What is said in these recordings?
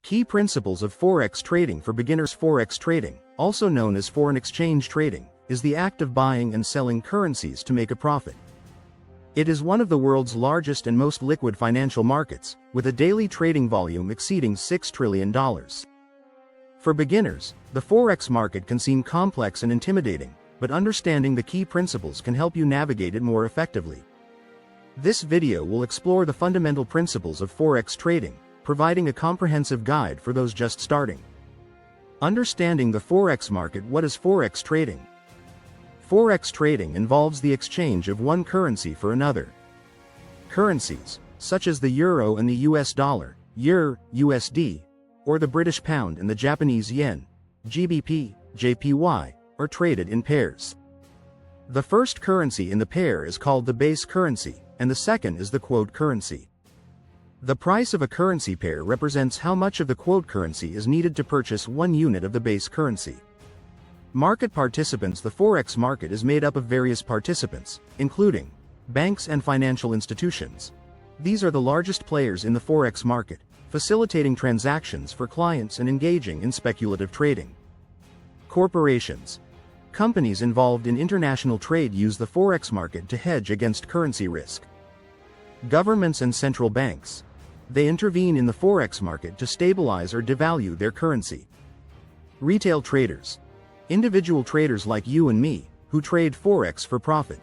Key principles of Forex trading for beginners. Forex trading, also known as foreign exchange trading, is the act of buying and selling currencies to make a profit. It is one of the world's largest and most liquid financial markets, with a daily trading volume exceeding $6 trillion. For beginners, the Forex market can seem complex and intimidating, but understanding the key principles can help you navigate it more effectively. This video will explore the fundamental principles of Forex trading, providing a comprehensive guide for those just starting. Understanding the Forex market. What is Forex trading? Forex trading involves the exchange of one currency for another. Currencies, such as the euro and the US dollar, EUR, USD, or the British pound and the Japanese yen, GBP, JPY, are traded in pairs. The first currency in the pair is called the base currency, and the second is the quote currency. The price of a currency pair represents how much of the quote currency is needed to purchase 1 unit of the base currency. Market participants. The Forex market is made up of various participants, including banks and financial institutions. These are the largest players in the Forex market, facilitating transactions for clients and engaging in speculative trading. Corporations. Companies involved in international trade use the Forex market to hedge against currency risk. Governments and central banks. They intervene in the Forex market to stabilize or devalue their currency. Retail traders. Individual traders like you and me, who trade Forex for profit.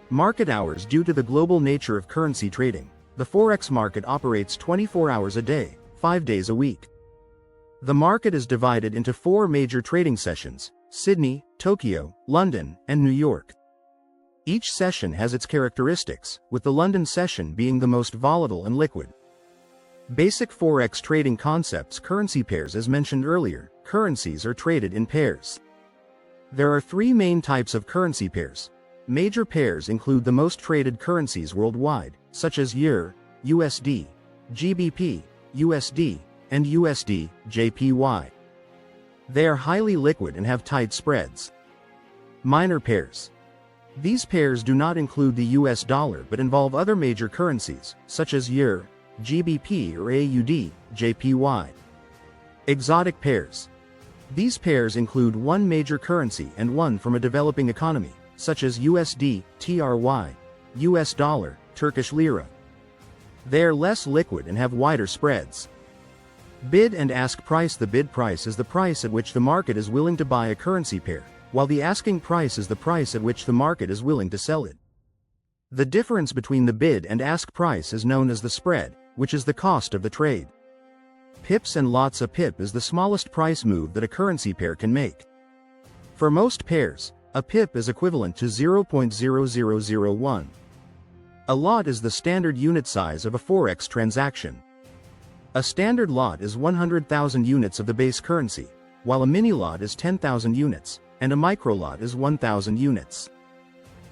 Market hours. Due to the global nature of currency trading, the Forex market operates 24 hours a day, 5 days a week. The market is divided into 4 major trading sessions: Sydney, Tokyo, London, and New York. Each session has its characteristics, with the London session being the most volatile and liquid. Basic Forex trading concepts. Currency pairs. As mentioned earlier, currencies are traded in pairs. There are 3 main types of currency pairs. Major pairs include the most traded currencies worldwide, such as EUR, USD, GBP, USD, and USD, JPY. They are highly liquid and have tight spreads. Minor pairs. These pairs do not include the US dollar but involve other major currencies, such as EUR, GBP or AUD, JPY. Exotic pairs. These pairs include one major currency and one from a developing economy, such as USD, TRY, US dollar, Turkish lira. They are less liquid and have wider spreads. Bid and ask price. The bid price is the price at which the market is willing to buy a currency pair, while the asking price is the price at which the market is willing to sell it. The difference between the bid and ask price is known as the spread, which is the cost of the trade. Pips and lots. A pip is the smallest price move that a currency pair can make. For most pairs, a pip is equivalent to 0.0001. A lot is the standard unit size of a Forex transaction. A standard lot is 100,000 units of the base currency, while a mini lot is 10,000 units, and a micro lot is 1,000 units.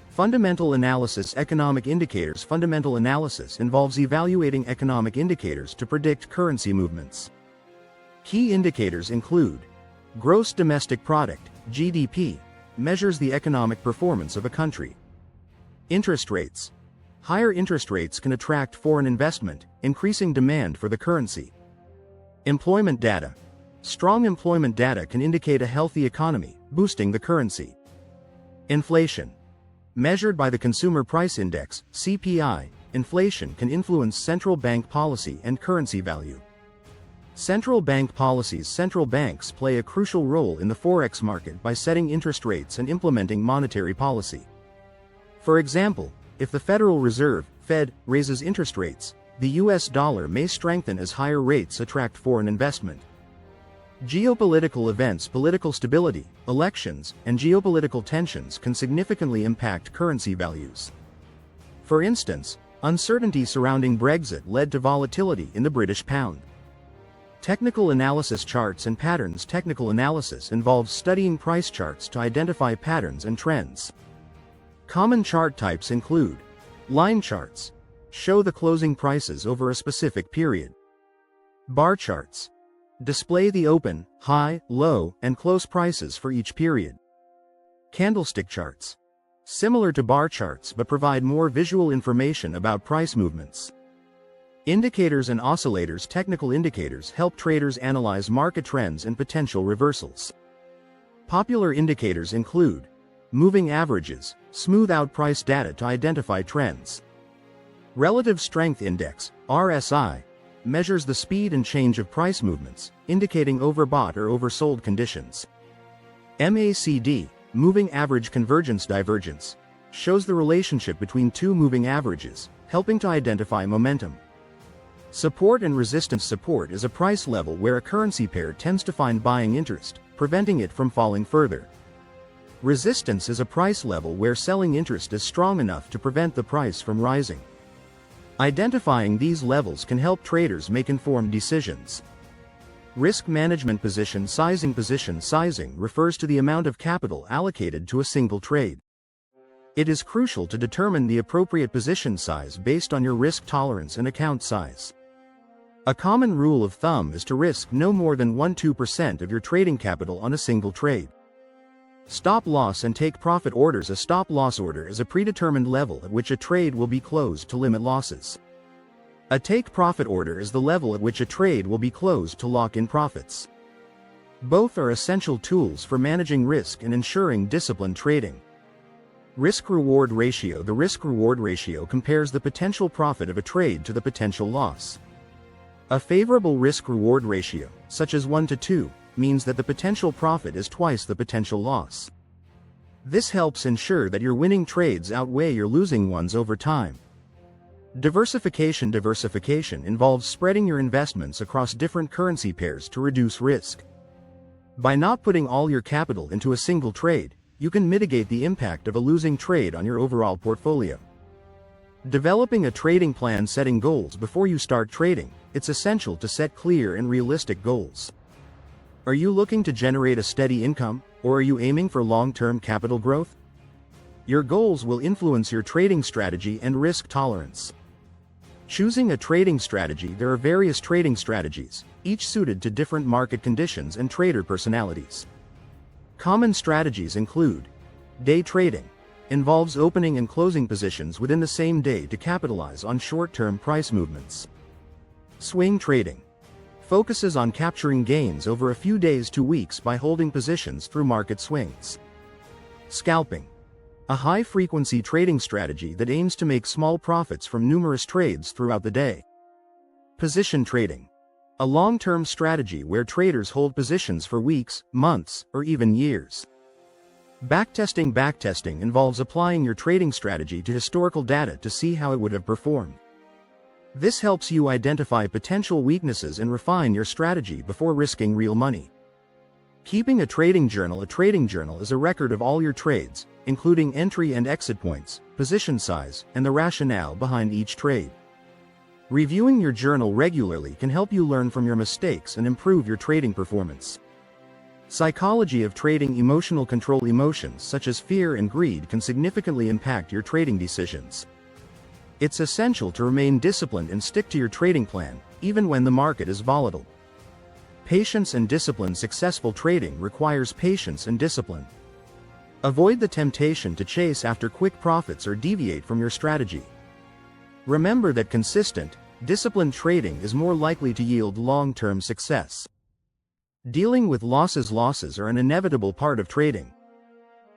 Fundamental analysis. Economic indicators. Fundamental analysis involves evaluating economic indicators to predict currency movements. Key indicators include gross domestic product, GDP, measures the economic performance of a country. Interest rates. Higher interest rates can attract foreign investment, increasing demand for the currency. Employment data. Strong employment data can indicate a healthy economy, boosting the currency. Inflation. Measured by the Consumer Price Index, CPI, inflation can influence central bank policy and currency value. Central bank policies. Central banks play a crucial role in the Forex market by setting interest rates and implementing monetary policy. For example, if the Federal Reserve, Fed, raises interest rates, the US dollar may strengthen as higher rates attract foreign investment. Geopolitical events. Political stability, elections, and geopolitical tensions can significantly impact currency values. For instance, uncertainty surrounding Brexit led to volatility in the British pound. Technical analysis. Charts and patterns. Technical analysis involves studying price charts to identify patterns and trends. Common chart types include line charts, show the closing prices over a specific period. Bar charts, display the open, high, low, and close prices for each period. Candlestick charts, similar to bar charts but provide more visual information about price movements. Indicators and oscillators. Technical indicators help traders analyze market trends and potential reversals. Popular indicators include moving averages, smooth out price data to identify trends. Relative Strength Index, RSI, measures the speed and change of price movements, indicating overbought or oversold conditions. MACD, Moving Average Convergence Divergence, shows the relationship between two moving averages, helping to identify momentum. Support and resistance. Support is a price level where a currency pair tends to find buying interest, preventing it from falling further. Resistance is a price level where selling interest is strong enough to prevent the price from rising. Identifying these levels can help traders make informed decisions. Risk management. Position sizing. Position sizing refers to the amount of capital allocated to a single trade. It is crucial to determine the appropriate position size based on your risk tolerance and account size. A common rule of thumb is to risk no more than 1–2% of your trading capital on a single trade. Stop loss and take profit orders. A stop loss order is a predetermined level at which a trade will be closed to limit losses. A take profit order is the level at which a trade will be closed to lock in profits. Both are essential tools for managing risk and ensuring disciplined trading. Risk-reward ratio. The risk-reward ratio compares the potential profit of a trade to the potential loss. A favorable risk-reward ratio, such as 1:2, means that the potential profit is twice the potential loss. This helps ensure that your winning trades outweigh your losing ones over time. Diversification. Diversification involves spreading your investments across different currency pairs to reduce risk. By not putting all your capital into a single trade, you can mitigate the impact of a losing trade on your overall portfolio. Developing a trading plan. Setting goals. Before you start trading, it's essential to set clear and realistic goals. Are you looking to generate a steady income, or are you aiming for long-term capital growth? Your goals will influence your trading strategy and risk tolerance. Choosing a trading strategy. There are various trading strategies, each suited to different market conditions and trader personalities. Common strategies include day trading. Involves opening and closing positions within the same day to capitalize on short-term price movements. Swing trading. Focuses on capturing gains over a few days to weeks by holding positions through market swings. Scalping. A high-frequency trading strategy that aims to make small profits from numerous trades throughout the day. Position trading. A long-term strategy where traders hold positions for weeks, months, or even years. Backtesting. Backtesting involves applying your trading strategy to historical data to see how it would have performed. This helps you identify potential weaknesses and refine your strategy before risking real money. Keeping a trading journal. A trading journal is a record of all your trades, including entry and exit points, position size, and the rationale behind each trade. Reviewing your journal regularly can help you learn from your mistakes and improve your trading performance. Psychology of trading. Emotional control. Emotions such as fear and greed can significantly impact your trading decisions. It's essential to remain disciplined and stick to your trading plan, even when the market is volatile. Patience and discipline. Successful trading requires patience and discipline. Avoid the temptation to chase after quick profits or deviate from your strategy. Remember that consistent, disciplined trading is more likely to yield long-term success. Dealing with losses. Losses are an inevitable part of trading.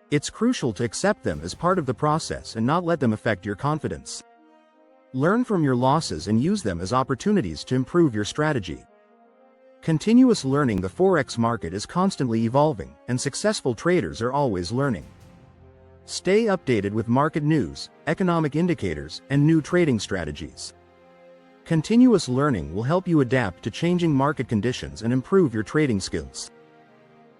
It's crucial to accept them as part of the process and not let them affect your confidence. Learn from your losses and use them as opportunities to improve your strategy. Continuous learning. The Forex market is constantly evolving, and successful traders are always learning. Stay updated with market news, economic indicators, and new trading strategies. Continuous learning will help you adapt to changing market conditions and improve your trading skills.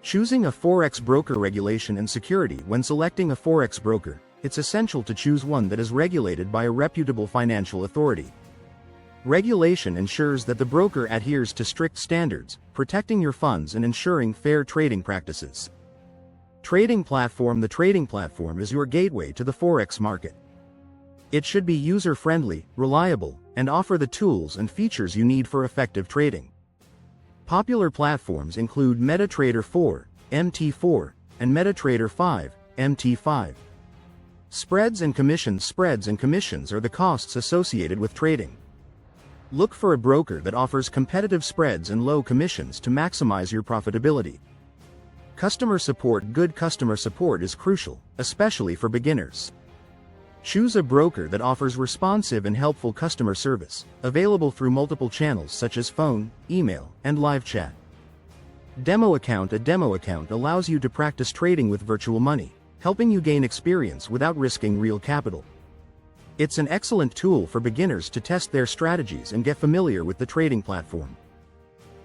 Choosing a Forex broker. Regulation and security. When selecting a Forex broker, it's essential to choose one that is regulated by a reputable financial authority. Regulation ensures that the broker adheres to strict standards, protecting your funds and ensuring fair trading practices. Trading platform. The trading platform is your gateway to the Forex market. It should be user-friendly, reliable, and offer the tools and features you need for effective trading. Popular platforms include MetaTrader 4, MT4, and MetaTrader 5, MT5. Spreads and commissions. Spreads and commissions are the costs associated with trading. Look for a broker that offers competitive spreads and low commissions to maximize your profitability. Customer support. Good customer support is crucial, especially for beginners. Choose a broker that offers responsive and helpful customer service, available through multiple channels such as phone, email, and live chat. Demo account. A demo account allows you to practice trading with virtual money, helping you gain experience without risking real capital. It's an excellent tool for beginners to test their strategies and get familiar with the trading platform.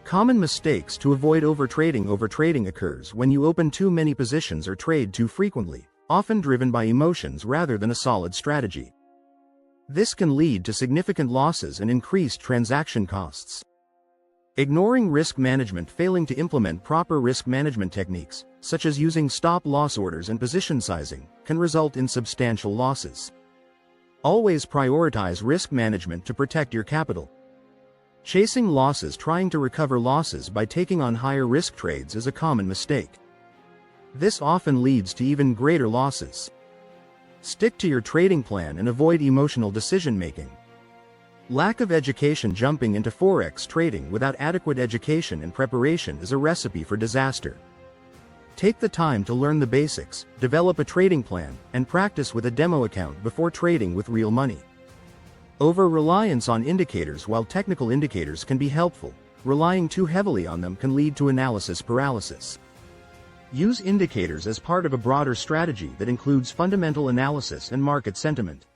Common mistakes to avoid overtrading. Overtrading occurs when you open too many positions or trade too frequently, often driven by emotions rather than a solid strategy. This can lead to significant losses and increased transaction costs. Ignoring risk management. Failing to implement proper risk management techniques, such as using stop-loss orders and position sizing, can result in substantial losses. Always prioritize risk management to protect your capital. Chasing losses. Trying to recover losses by taking on higher risk trades is a common mistake. This often leads to even greater losses. Stick to your trading plan and avoid emotional decision-making. Lack of education. Jumping into Forex trading without adequate education and preparation is a recipe for disaster. Take the time to learn the basics, develop a trading plan, and practice with a demo account before trading with real money. Over-reliance on indicators. While technical indicators can be helpful, relying too heavily on them can lead to analysis paralysis. Use indicators as part of a broader strategy that includes fundamental analysis and market sentiment.